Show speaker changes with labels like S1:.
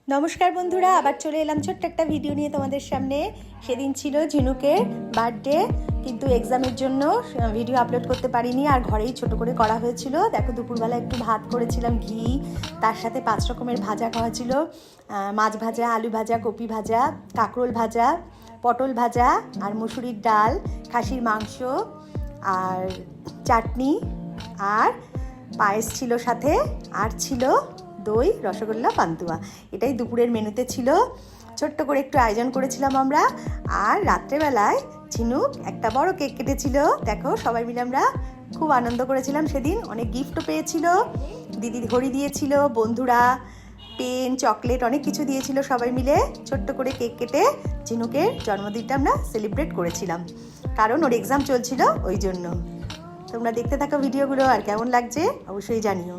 S1: নমস্কার বন্ধুরা, আবার চলে এলাম ছোট্ট একটা ভিডিও নিয়ে তোমাদের সামনে। সেদিন ছিল ঝিনুকের বার্থডে, কিন্তু এক্সামের জন্য ভিডিও আপলোড করতে পারিনি, আর ঘরেই ছোট করে করা হয়েছিল। দেখো, দুপুরবেলা একটু ভাত করেছিলাম ঘি, তার সাথে 5 রকমের ভাজা খাওয়া ছিল। মাছ ভাজা, আলু ভাজা, কপি ভাজা, কাঁকরোল ভাজা, পটল ভাজা, আর মুসুরির ডাল, খাসির মাংস, আর চাটনি, আর পায়েস ছিল সাথে, আর ছিল দই, রসগোল্লা, পান্তুয়া। এটাই দুপুরের মেনুতে ছিল। ছোট্ট করে একটু আয়োজন করেছিলাম আমরা। আর রাত্রেবেলায় ঝিনুক একটা বড় কেক কেটেছিল। দেখো, সবাই মিলে আমরা খুব আনন্দ করেছিলাম সেদিন। অনেক গিফটও পেয়েছিল, দিদি ঘড়ি দিয়েছিল, বন্ধুরা পেন, চকলেট, অনেক কিছু দিয়েছিল। সবাই মিলে ছোট্ট করে কেক কেটে ঝিনুকের জন্মদিনটা আমরা সেলিব্রেট করেছিলাম, কারণ ওর এক্সাম চলছিল ওই জন্য। তোমরা দেখতে থাকো ভিডিওগুলো, আর কেমন লাগছে অবশ্যই জানিও।